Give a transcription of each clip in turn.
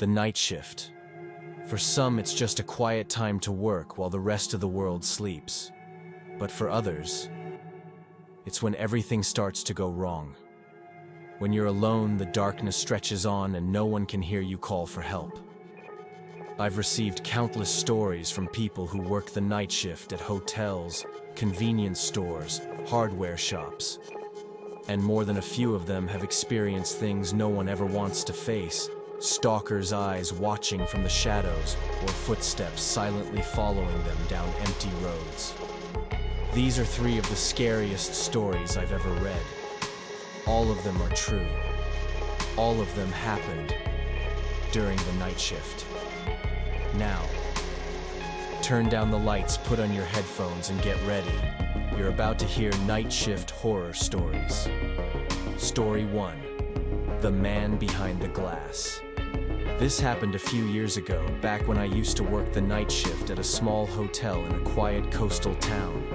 The night shift. For some, it's just a quiet time to work while the rest of the world sleeps. But for others, it's when everything starts to go wrong. When you're alone, the darkness stretches on and no one can hear you call for help. I've received countless stories from people who work the night shift at hotels, convenience stores, hardware shops. And more than a few of them have experienced things no one ever wants to face. Stalkers' eyes watching from the shadows, or footsteps silently following them down empty roads. These are three of the scariest stories I've ever read. All of them are true. All of them happened during the night shift. Now, turn down the lights, put on your headphones, and get ready. You're about to hear night shift horror stories. Story 1. The Man Behind the Glass. This happened a few years ago, back when I used to work the night shift at a small hotel in a quiet coastal town.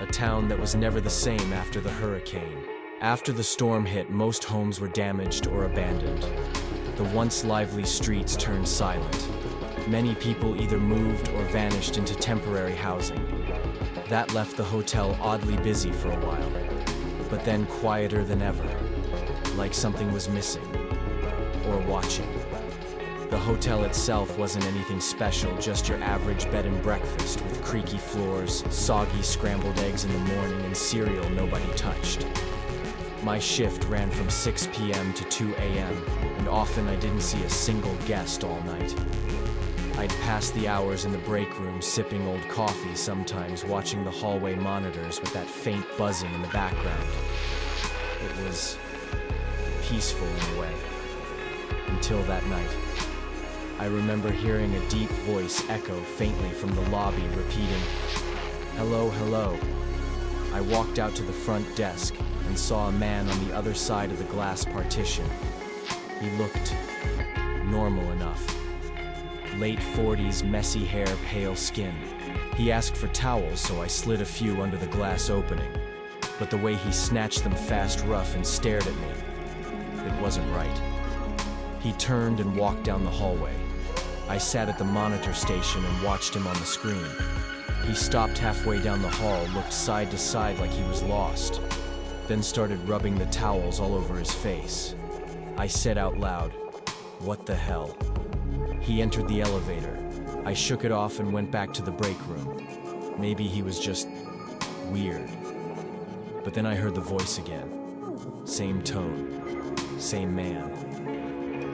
A town that was never the same after the hurricane. After the storm hit, most homes were damaged or abandoned. The once lively streets turned silent. Many people either moved or vanished into temporary housing. That left the hotel oddly busy for a while, but then quieter than ever, like something was missing or watching. The hotel itself wasn't anything special, just your average bed and breakfast with creaky floors, soggy scrambled eggs in the morning, and cereal nobody touched. My shift ran from 6 p.m. to 2 a.m., and often I didn't see a single guest all night. I'd pass the hours in the break room sipping old coffee, sometimes watching the hallway monitors with that faint buzzing in the background. It was peaceful in a way, until that night. I remember hearing a deep voice echo faintly from the lobby, repeating, "Hello, hello." I walked out to the front desk and saw a man on the other side of the glass partition. He looked normal enough. Late 40s, messy hair, pale skin. He asked for towels, so I slid a few under the glass opening. But the way he snatched them fast, rough, and stared at me, it wasn't right. He turned and walked down the hallway. I sat at the monitor station and watched him on the screen. He stopped halfway down the hall, looked side to side like he was lost, then started rubbing the towels all over his face. I said out loud, "What the hell?" He entered the elevator. I shook it off and went back to the break room. Maybe he was just weird. But then I heard the voice again. Same tone, same man.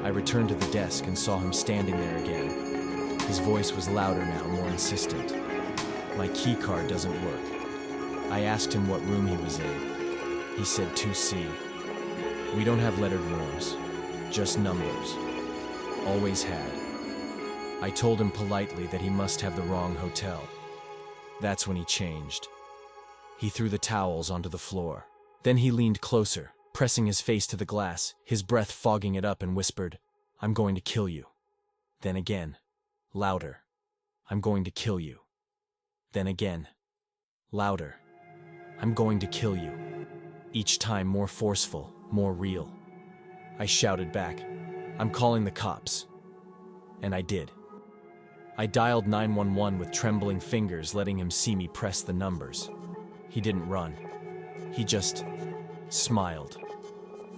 I returned to the desk and saw him standing there again. His voice was louder now, more insistent. "My key card doesn't work." I asked him what room he was in. He said 2C. "We don't have lettered rooms, just numbers. Always had." I told him politely that he must have the wrong hotel. That's when he changed. He threw the towels onto the floor. Then he leaned closer, pressing his face to the glass, his breath fogging it up, and whispered, "I'm going to kill you." Then again, louder, "I'm going to kill you." Then again, louder, "I'm going to kill you." Each time more forceful, more real. I shouted back, "I'm calling the cops." And I did. I dialed 911 with trembling fingers, letting him see me press the numbers. He didn't run. He just smiled,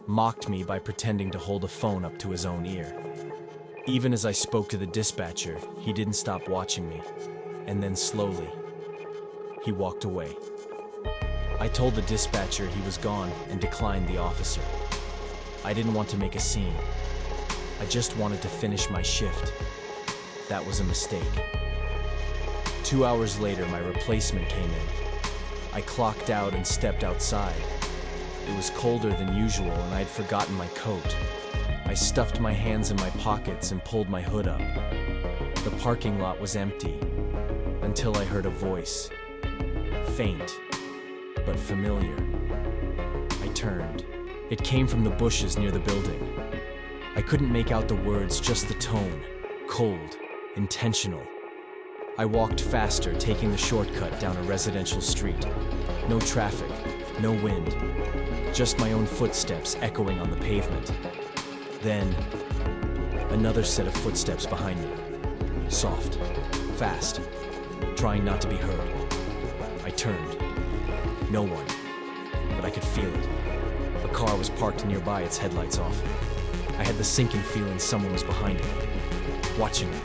mocked me by pretending to hold a phone up to his own ear. Even as I spoke to the dispatcher, he didn't stop watching me. And then slowly, he walked away. I told the dispatcher he was gone and declined the officer. I didn't want to make a scene. I just wanted to finish my shift. That was a mistake. 2 hours later, my replacement came in. I clocked out and stepped outside. It was colder than usual and I'd forgotten my coat. I stuffed my hands in my pockets and pulled my hood up. The parking lot was empty, until I heard a voice. Faint, but familiar. I turned. It came from the bushes near the building. I couldn't make out the words, just the tone. Cold, intentional. I walked faster, taking the shortcut down a residential street. No traffic, no wind, just my own footsteps echoing on the pavement. Then, Another set of footsteps behind me. Soft, fast, trying not to be heard. I turned. No one, but I could feel it. A car was parked nearby, its headlights off. I had the sinking feeling someone was behind me, watching me.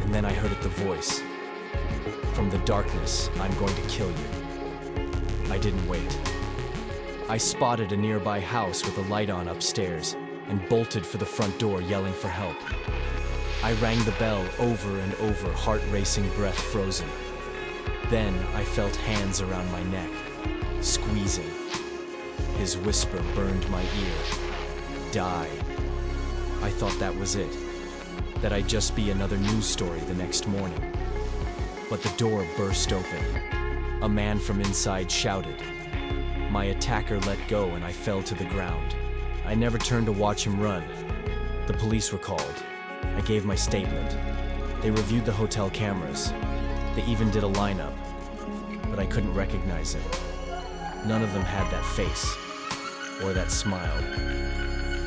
And then I heard it, the voice. From the darkness, I'm going to kill you. I didn't wait. I spotted a nearby house with a light on upstairs and bolted for the front door, yelling for help. I rang the bell over and over, heart racing, breath frozen. Then I felt hands around my neck, squeezing. His whisper burned my ear. Die. I thought that was it, that I'd just be another news story the next morning. But the door burst open. A man from inside shouted. My attacker let go and I fell to the ground. I never turned to watch him run. The police were called. I gave my statement. They reviewed the hotel cameras. They even did a lineup, but I couldn't recognize him. None of them had that face, or that smile,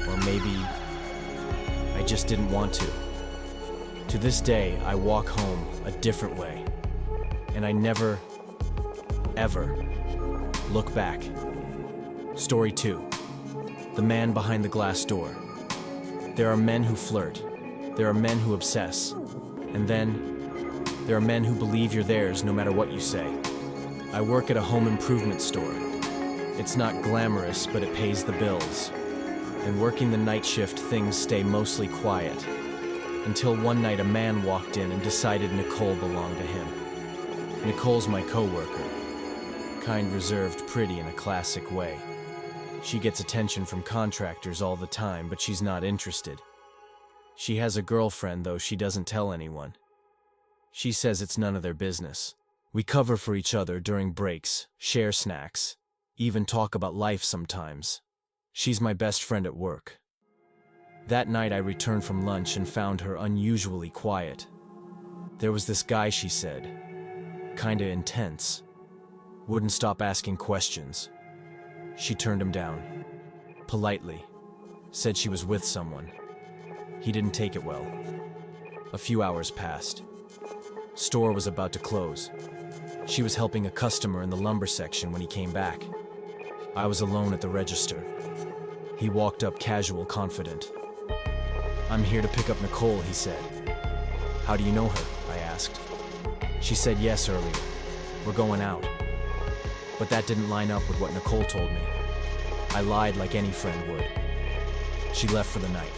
or maybe I just didn't want to. To this day, I walk home a different way, and I never, ever look back. Story 2. The man behind the glass door. There are men who flirt. There are men who obsess. And then, there are men who believe you're theirs no matter what you say. I work at a home improvement store. It's not glamorous, but it pays the bills. And working the night shift, things stay mostly quiet. Until one night a man walked in and decided Nicole belonged to him. Nicole's my co-worker. Kind, reserved, pretty in a classic way. She gets attention from contractors all the time, but she's not interested. She has a girlfriend, though she doesn't tell anyone. She says it's none of their business. We cover for each other during breaks, share snacks, even talk about life sometimes. She's my best friend at work. That night I returned from lunch and found her unusually quiet. There was this guy, she said. Kinda intense. Wouldn't stop asking questions. She turned him down. Politely. Said she was with someone. He didn't take it well. A few hours passed. Store was about to close. She was helping a customer in the lumber section when he came back. I was alone at the register. He walked up casual, confident. I'm here to pick up Nicole, he said. How do you know her? I asked. She said yes earlier. We're going out. But that didn't line up with what Nicole told me. I lied like any friend would. She left for the night.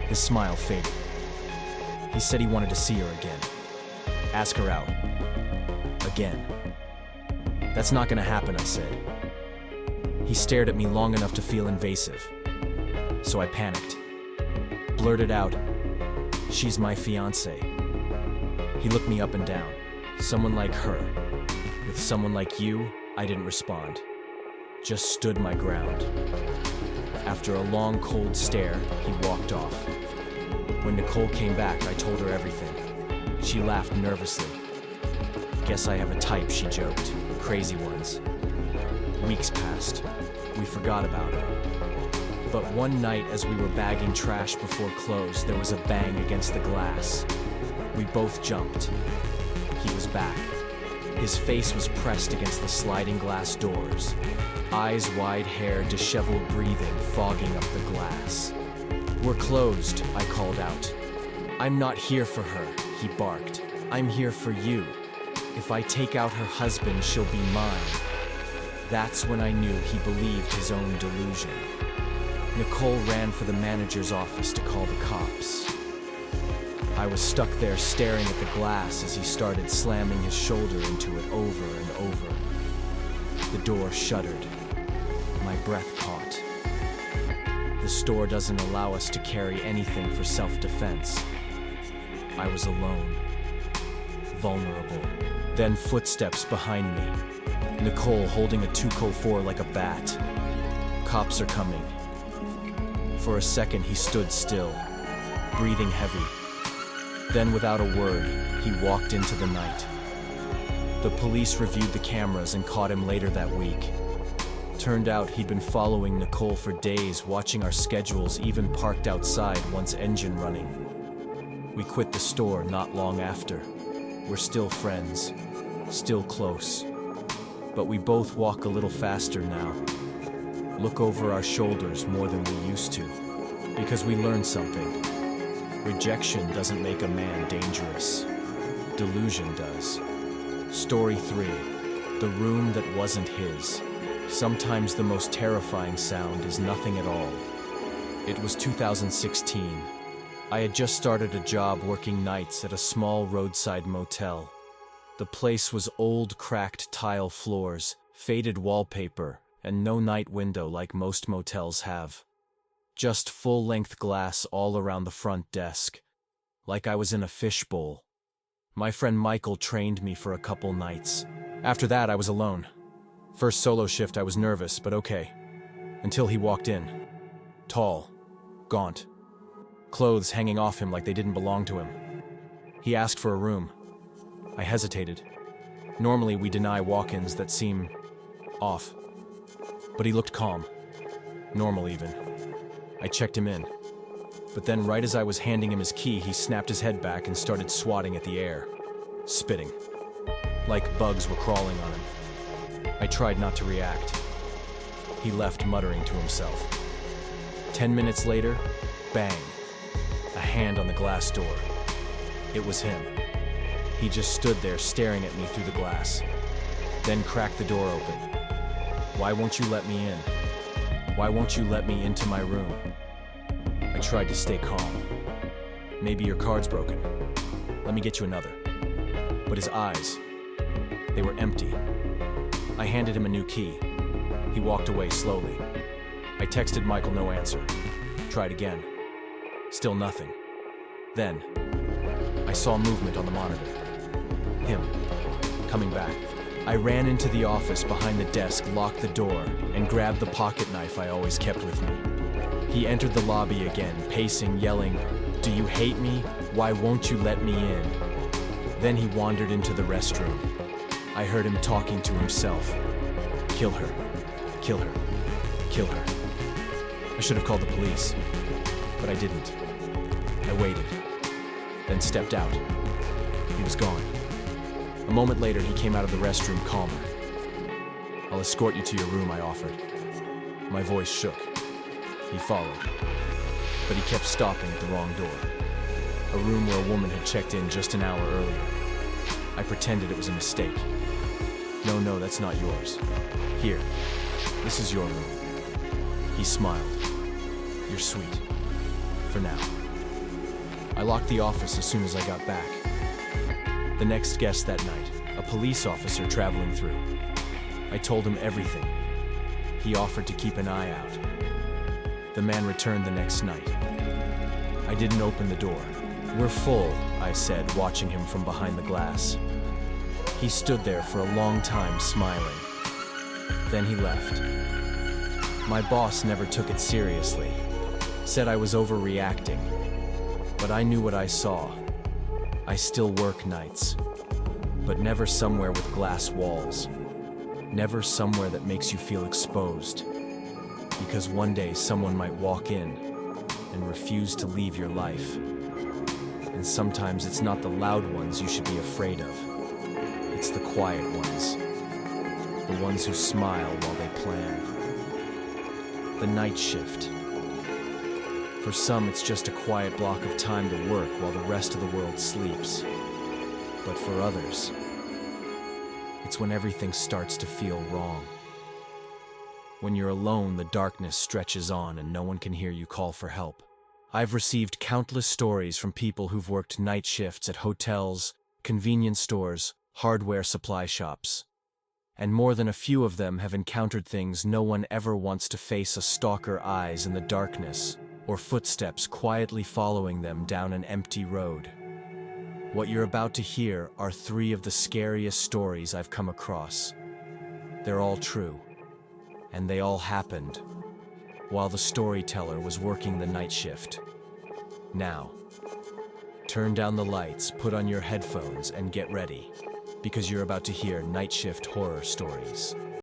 His smile faded. He said he wanted to see her again. Ask her out. Again. That's not gonna happen, I said. He stared at me long enough to feel invasive. So I panicked. Blurted out, she's my fiancée. He looked me up and down. Someone like her. With someone like you, I didn't respond. Just stood my ground. After a long, cold stare, he walked off. When Nicole came back, I told her everything. She laughed nervously. Guess I have a type, she joked. Crazy ones. Weeks passed. We forgot about her. But one night, as we were bagging trash before close, there was a bang against the glass. We both jumped. He was back. His face was pressed against the sliding glass doors. Eyes wide, hair disheveled, breathing, fogging up the glass. We're closed, I called out. I'm not here for her, he barked. I'm here for you. If I take out her husband, she'll be mine. That's when I knew he believed his own delusion. Nicole ran for the manager's office to call the cops. I was stuck there staring at the glass as he started slamming his shoulder into it over and over. The door shuddered. My breath caught. The store doesn't allow us to carry anything for self-defense. I was alone. Vulnerable. Then footsteps behind me. Nicole holding a 2x4 like a bat. Cops are coming. For a second he stood still, breathing heavy. Then without a word, he walked into the night. The police reviewed the cameras and caught him later that week. Turned out he'd been following Nicole for days, watching our schedules, even parked outside once engine running. We quit the store not long after. We're still friends, still close. But we both walk a little faster now. Look over our shoulders more than we used to. Because we learned something. Rejection doesn't make a man dangerous. Delusion does. Story 3. The room that wasn't his. Sometimes the most terrifying sound is nothing at all. It was 2016. I had just started a job working nights at a small roadside motel. The place was old, cracked tile floors, faded wallpaper, and no night window like most motels have. Just full-length glass all around the front desk, like I was in a fishbowl. My friend Michael trained me for a couple nights. After that, I was alone. First solo shift, I was nervous, but okay. Until he walked in. Tall, gaunt, clothes hanging off him like they didn't belong to him. He asked for a room. I hesitated. Normally, we deny walk-ins that seem off. But he looked calm. Normal, even. I checked him in. But then, right as I was handing him his key, he snapped his head back and started swatting at the air. Spitting. Like bugs were crawling on him. I tried not to react. He left muttering to himself. 10 minutes later, bang. A hand on the glass door. It was him. He just stood there staring at me through the glass. Then cracked the door open. Why won't you let me in? Why won't you let me into my room? I tried to stay calm. Maybe your card's broken. Let me get you another. But his eyes, they were empty. I handed him a new key. He walked away slowly. I texted Michael, no answer. Tried again. Still nothing. Then, I saw movement on the monitor. Him, coming back. I ran into the office behind the desk, locked the door, and grabbed the pocket knife I always kept with me. He entered the lobby again, pacing, yelling, "Do you hate me? Why won't you let me in?" Then he wandered into the restroom. I heard him talking to himself. Kill her. Kill her. Kill her. I should have called the police, but I didn't. I waited, then stepped out. He was gone. A moment later, he came out of the restroom calmer. "I'll escort you to your room," I offered. My voice shook. He followed, but he kept stopping at the wrong door. A room where a woman had checked in just an hour earlier. I pretended it was a mistake. No, that's not yours. Here, this is your room." He smiled. "You're sweet. For now." I locked the office as soon as I got back. The next guest that night, a police officer traveling through. I told him everything. He offered to keep an eye out. The man returned the next night. I didn't open the door. "We're full," I said, watching him from behind the glass. He stood there for a long time, smiling. Then he left. My boss never took it seriously, said I was overreacting. But I knew what I saw. I still work nights, but never somewhere with glass walls. Never somewhere that makes you feel exposed. Because one day someone might walk in and refuse to leave your life. And sometimes it's not the loud ones you should be afraid of. It's the quiet ones. The ones who smile while they plan. The night shift. For some, it's just a quiet block of time to work while the rest of the world sleeps. But for others, it's when everything starts to feel wrong. When you're alone, the darkness stretches on and no one can hear you call for help. I've received countless stories from people who've worked night shifts at hotels, convenience stores, hardware supply shops. And more than a few of them have encountered things no one ever wants to face: a stalker eyes in the darkness, or footsteps quietly following them down an empty road. What you're about to hear are 3 of the scariest stories I've come across. They're all true, and they all happened while the storyteller was working the night shift. Now, turn down the lights, put on your headphones, and get ready, because you're about to hear night shift horror stories.